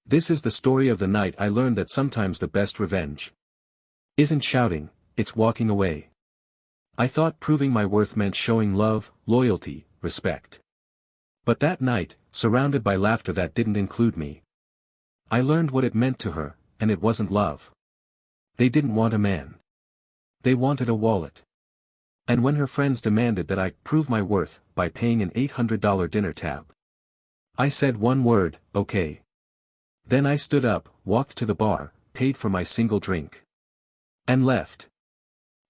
This is the story of the night I learned that sometimes the best revenge isn't shouting, it's walking away. I thought proving my worth meant showing love, loyalty, respect. But that night, surrounded by laughter that didn't include me, I learned what it meant to her, and it wasn't love. They didn't want a man. They wanted a wallet. And when her friends demanded that I prove my worth by paying an $800 dinner tab, I said one word, okay. Then I stood up, walked to the bar, paid for my single drink, and left.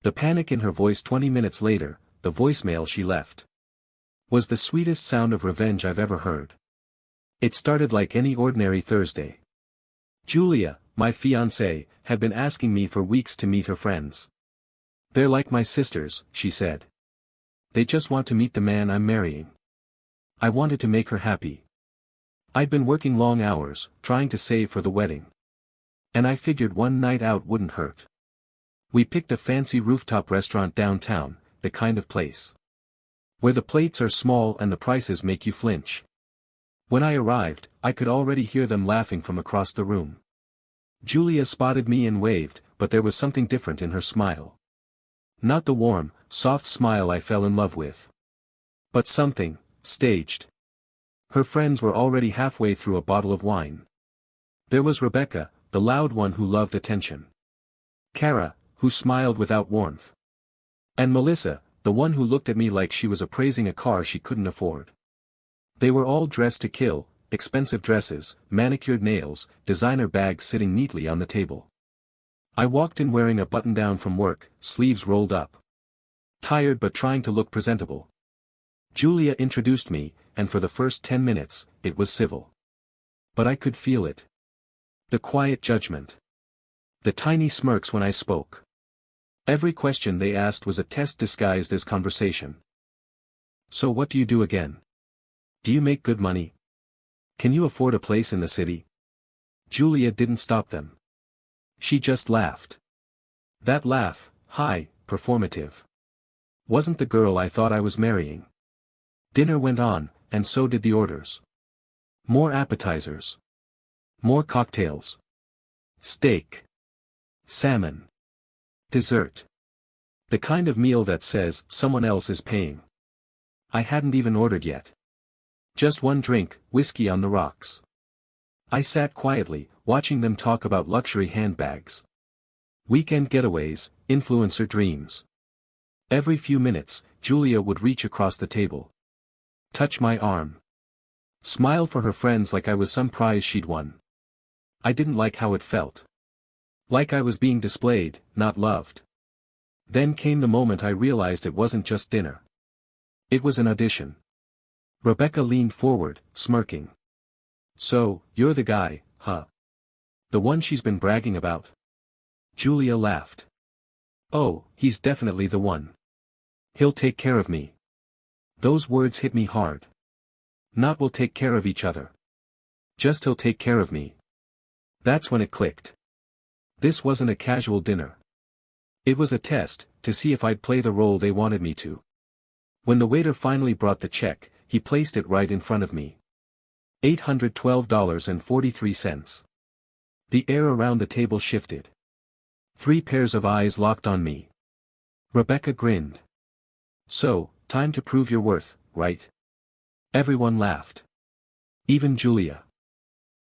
The panic in her voice 20 minutes later, the voicemail she left, was the sweetest sound of revenge I've ever heard. It started like any ordinary Thursday. Julia, my fiancée, had been asking me for weeks to meet her friends. They're like my sisters, she said. They just want to meet the man I'm marrying. I wanted to make her happy. I'd been working long hours, trying to save for the wedding. And I figured one night out wouldn't hurt. We picked a fancy rooftop restaurant downtown, the kind of place where the plates are small and the prices make you flinch. When I arrived, I could already hear them laughing from across the room. Julia spotted me and waved, but there was something different in her smile. Not the warm, soft smile I fell in love with, but something staged. Her friends were already halfway through a bottle of wine. There was Rebecca, the loud one who loved attention. Kara, who smiled without warmth. And Melissa, the one who looked at me like she was appraising a car she couldn't afford. They were all dressed to kill, expensive dresses, manicured nails, designer bags sitting neatly on the table. I walked in wearing a button-down from work, sleeves rolled up. Tired but trying to look presentable. Julia introduced me, and for the first 10 minutes, it was civil. But I could feel it. The quiet judgment. The tiny smirks when I spoke. Every question they asked was a test disguised as conversation. So what do you do again? Do you make good money? Can you afford a place in the city? Julia didn't stop them. She just laughed. That laugh, high, performative, wasn't the girl I thought I was marrying. Dinner went on, and so did the orders. More appetizers. More cocktails. Steak. Salmon. Dessert. The kind of meal that says someone else is paying. I hadn't even ordered yet. Just one drink, whiskey on the rocks. I sat quietly, watching them talk about luxury handbags, weekend getaways, influencer dreams. Every few minutes, Julia would reach across the table, touch my arm, smile for her friends like I was some prize she'd won. I didn't like how it felt. Like I was being displayed, not loved. Then came the moment I realized it wasn't just dinner. It was an audition. Rebecca leaned forward, smirking. So, you're the guy, huh? The one she's been bragging about? Julia laughed. Oh, he's definitely the one. He'll take care of me. Those words hit me hard. Not we'll take care of each other. Just he'll take care of me. That's when it clicked. This wasn't a casual dinner. It was a test, to see if I'd play the role they wanted me to. When the waiter finally brought the check, he placed it right in front of me. $812.43. The air around the table shifted. 3 pairs of eyes locked on me. Rebecca grinned. So, time to prove your worth, right? Everyone laughed. Even Julia.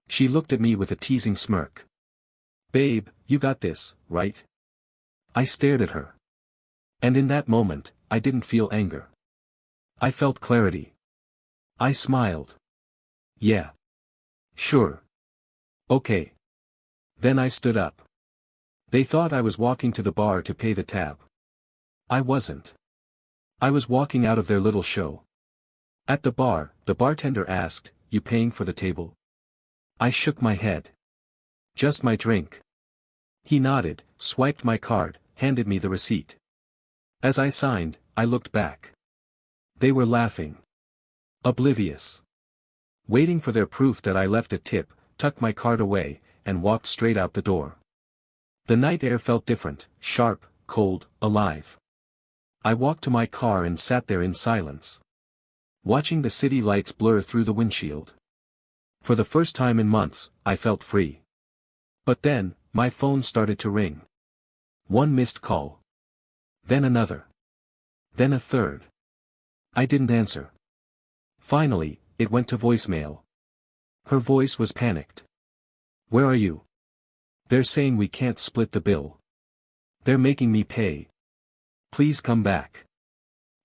She looked at me with a teasing smirk. Babe, you got this, right? I stared at her. And in that moment, I didn't feel anger. I felt clarity. I smiled. Yeah. Sure. Okay. Then I stood up. They thought I was walking to the bar to pay the tab. I wasn't. I was walking out of their little show. At the bar, the bartender asked, "You paying for the table?" I shook my head. Just my drink. He nodded, swiped my card, handed me the receipt. As I signed, I looked back. They were laughing. Oblivious. Waiting for their proof that I left a tip, tucked my card away, and walked straight out the door. The night air felt different, sharp, cold, alive. I walked to my car and sat there in silence, watching the city lights blur through the windshield. For the first time in months, I felt free. But then, my phone started to ring. One missed call. Then another. Then a third. I didn't answer. Finally, it went to voicemail. Her voice was panicked. "Where are you? They're saying we can't split the bill. They're making me pay. Please come back."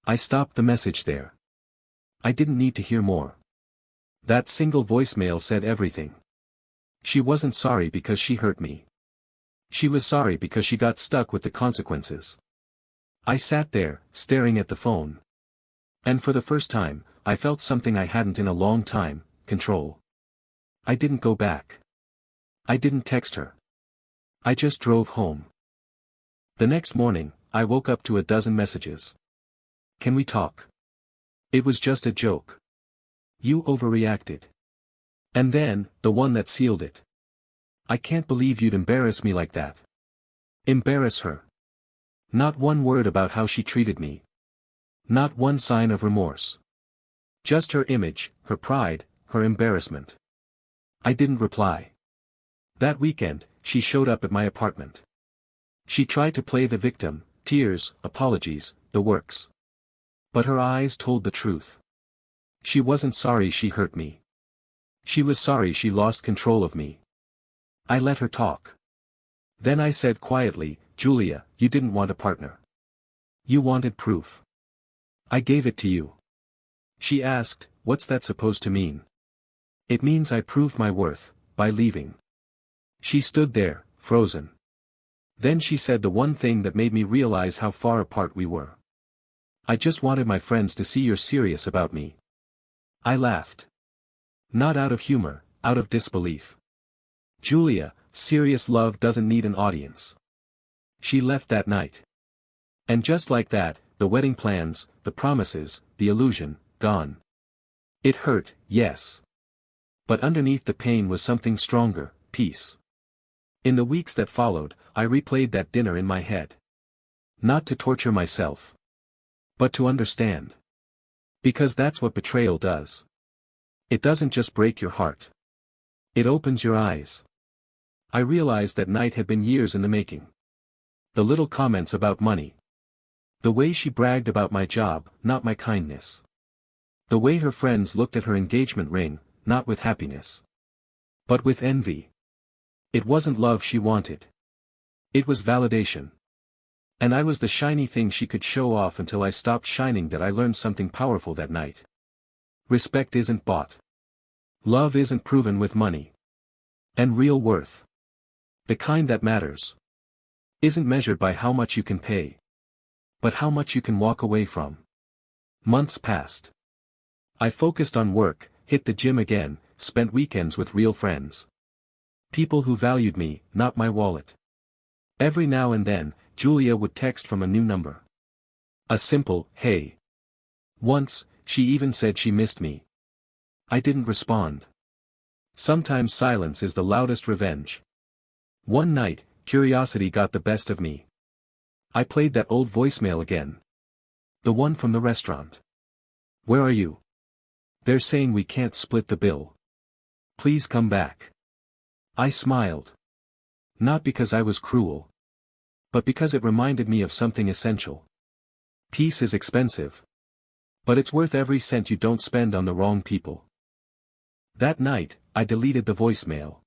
I stopped the message there. I didn't need to hear more. That single voicemail said everything. She wasn't sorry because she hurt me. She was sorry because she got stuck with the consequences. I sat there, staring at the phone. And for the first time, I felt something I hadn't in a long time: control. I didn't go back. I didn't text her. I just drove home. The next morning, I woke up to a dozen messages. "Can we talk? It was just a joke. You overreacted." And then, the one that sealed it. "I can't believe you'd embarrass me like that." Embarrass her. Not one word about how she treated me. Not one sign of remorse. Just her image, her pride, her embarrassment. I didn't reply. That weekend, she showed up at my apartment. She tried to play the victim, tears, apologies, the works. But her eyes told the truth. She wasn't sorry she hurt me. She was sorry she lost control of me. I let her talk. Then I said quietly, "Julia, you didn't want a partner. You wanted proof. I gave it to you." She asked, "What's that supposed to mean?" "It means I proved my worth, by leaving." She stood there, frozen. Then she said the one thing that made me realize how far apart we were. "I just wanted my friends to see you're serious about me." I laughed. Not out of humor, out of disbelief. "Julia, serious love doesn't need an audience." She left that night. And just like that, the wedding plans, the promises, the illusion, gone. It hurt, yes. But underneath the pain was something stronger: peace. In the weeks that followed, I replayed that dinner in my head. Not to torture myself. But to understand. Because that's what betrayal does. It doesn't just break your heart. It opens your eyes. I realized that night had been years in the making. The little comments about money. The way she bragged about my job, not my kindness. The way her friends looked at her engagement ring, not with happiness. But with envy. It wasn't love she wanted. It was validation. And I was the shiny thing she could show off until I stopped shining. That I learned something powerful that night. Respect isn't bought. Love isn't proven with money. And real worth, the kind that matters, isn't measured by how much you can pay, but how much you can walk away from. Months passed. I focused on work, hit the gym again, spent weekends with real friends. People who valued me, not my wallet. Every now and then, Julia would text from a new number. A simple, "Hey." Once, she even said she missed me. I didn't respond. Sometimes silence is the loudest revenge. One night, curiosity got the best of me. I played that old voicemail again. The one from the restaurant. "Where are you? They're saying we can't split the bill. Please come back." I smiled. Not because I was cruel. But because it reminded me of something essential. Peace is expensive. But it's worth every cent you don't spend on the wrong people. That night, I deleted the voicemail.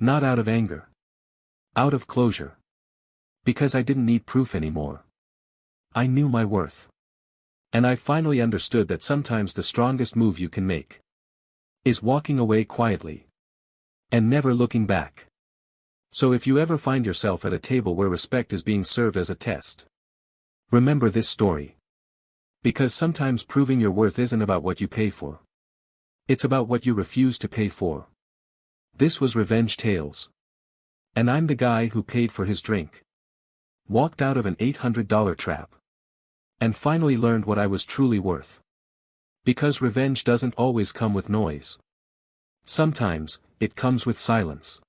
Not out of anger. Out of closure. Because I didn't need proof anymore. I knew my worth. And I finally understood that sometimes the strongest move you can make is walking away quietly. And never looking back. So if you ever find yourself at a table where respect is being served as a test, remember this story. Because sometimes proving your worth isn't about what you pay for. It's about what you refuse to pay for. This was Revenge Tales. And I'm the guy who paid for his drink. Walked out of an $800 trap. And finally learned what I was truly worth. Because revenge doesn't always come with noise. Sometimes, it comes with silence.